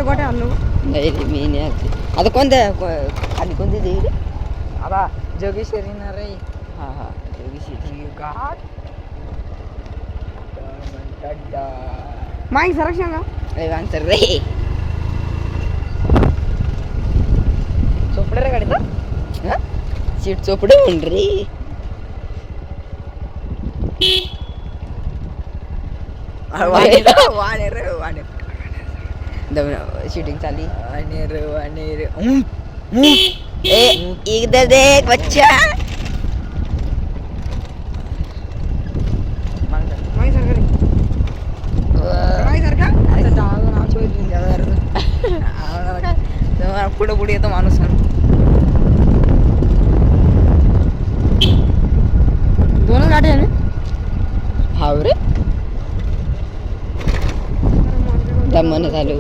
गोट्या आणलो नाही रे मी नाही आणते. आता कोणत्या खाली कोणती देईल आता जोगेश्वरी ना रे. हा हा जोगेश्वरी घाट माईक संरक्षण का अरे आन्सर रे चोपडे रे गाडी तर सीट चोपडे म्हण रे शूटिंग चाली इधर देख बच्चा माईक सरकार माईक सरकार पुढे पुढे येतो माणूस दोनच गाडी आहे ना हाव रे दमन झालो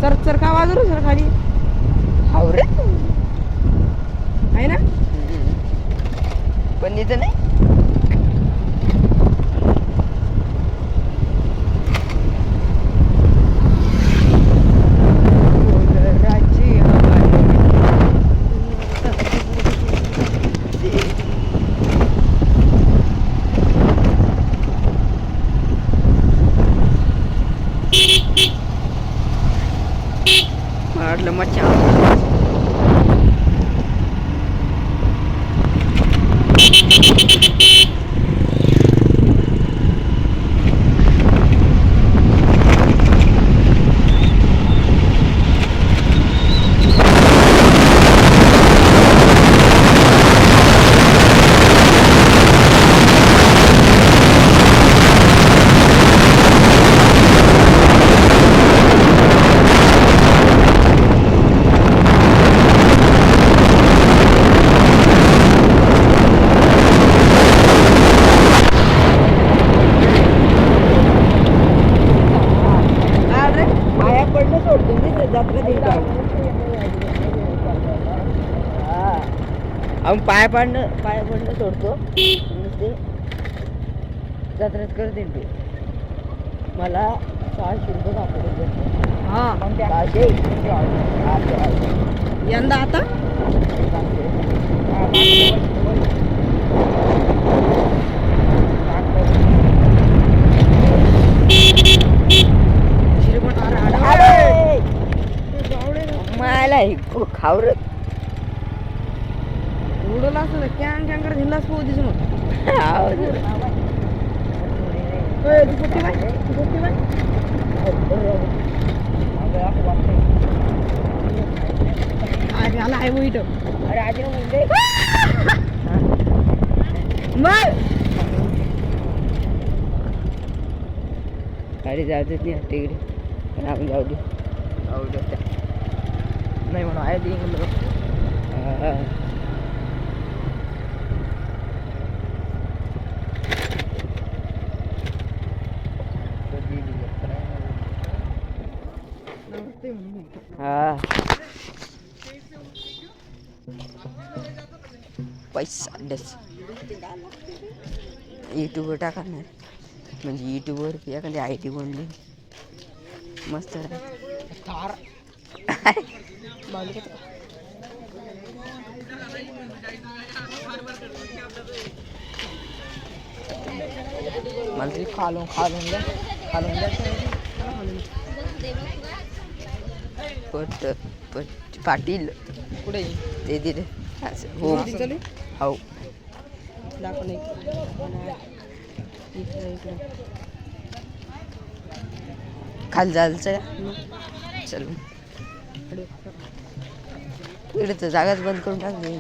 सर सर का वाजू रे सर खाली हाव रे आहे ना पण इथं नाही वाटलं मच्छा पाय पडणं सोडतो ते जत्रात करते तू मला 600 रुपये सापडले हा 600 यंदा आता मला खावर उडवला असं कॅन कॅन करत हिल्लाच पोहतीस मग आला आहे वो इथं अरे आजी म्हणते मग गाडी जात नाही तिकडे पण आपण जाऊ दे नाही म्हणून आहे ती हा पैसा डस यूट्यूबवर टाकणार म्हणजे यूट्यूबवर एखादी IT बनली मस्त थार मला तरी खालून द्या पाटील कुठे ते दिले हो हो खाली जायचं चल इकडे तर जागाच बंद करून टाकली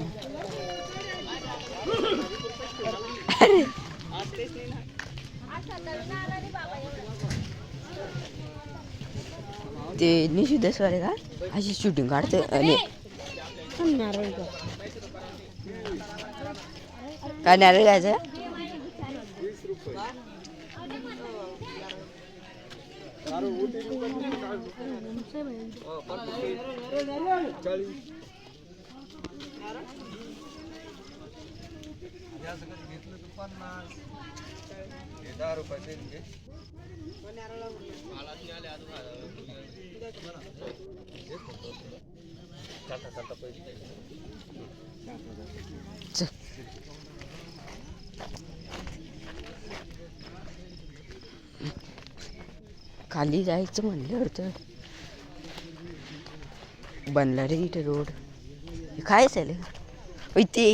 ते निशू दसवाले का अशी शूटिंग काढते आणि काय नारळ घ्यायचं खाली जायचं म्हणल्यावर तर बनला रे इथे रोड. काय चालेल ते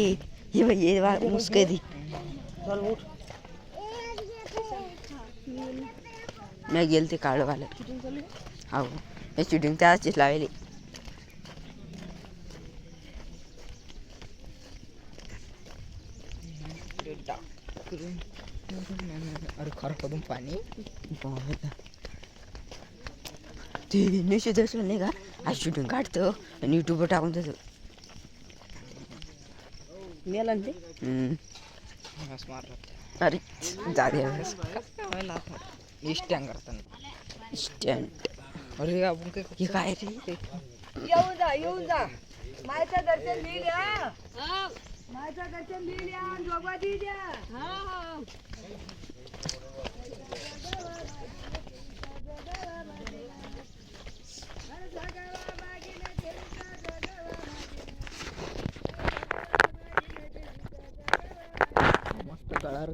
हे बाई मुस्कदी मी गेल ते काळवाला. हो हे शूटिंग त्याचीच लावली. अरे खरं करून पाणी ते निश्चित असं नाही का आज शूटिंग काढतं आणि यूट्यूबवर टाकून तसं मेला ते. अरे जाते स्टँड करताना स्टँड. अरे आपण हे काय रे येऊन जा मायचं दर्शन लिहिल मायचं दर्शन लिहिल जोगवा दी द्या. मस्त कळार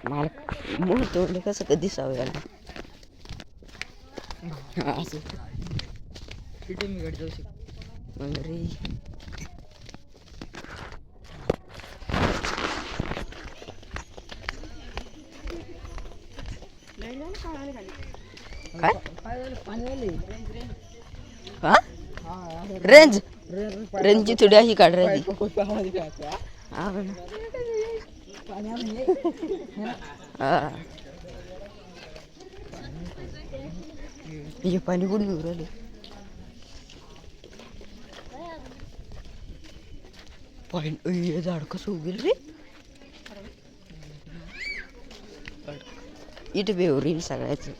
मला मूळ तोडलं कसं कधी सवय असं शूटिंग मी जाऊ शकतो. अरे काय हा रेंज रेंजची थोडी अशी काढायची. हे पाणी कुठून येऊ राहिले. पाणी झाड कसं उगेल रे इथं बेवरील सगळ्याचं.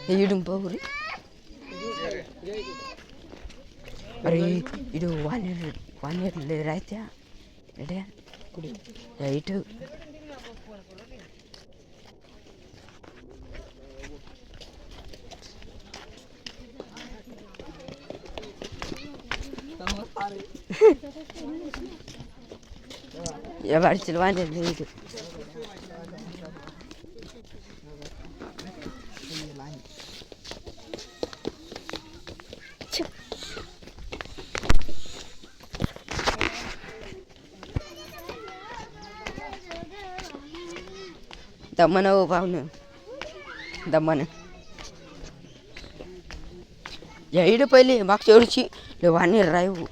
हे इडून पाहू रे. अरे इथं वानेर राहत्या इथं या बारचील वानेर इथं. दमन हो पाहुणं दमन या इकडे पहिले मागच्या वर्षी वानेर राहू.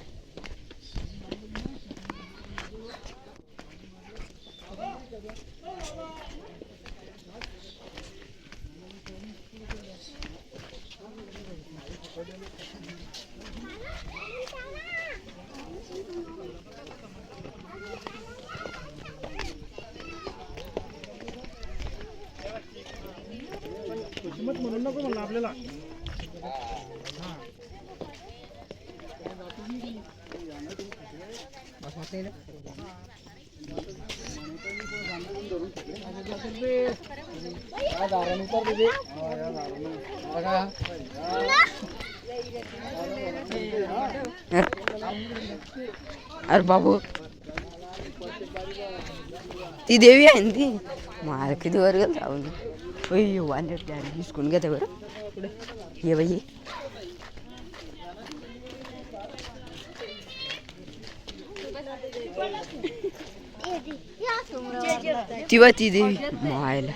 म्हणून नको म्हणलं आपल्याला. अरे बाबू ती देवी आहे ना ती मला किती वर गेल जाऊन वांदर त्या हिसकून घेते बरं. ये बाई ती ती देवी मायला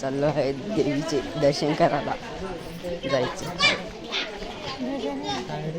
चाललो आहे देवीचे दर्शन करायला जायचं.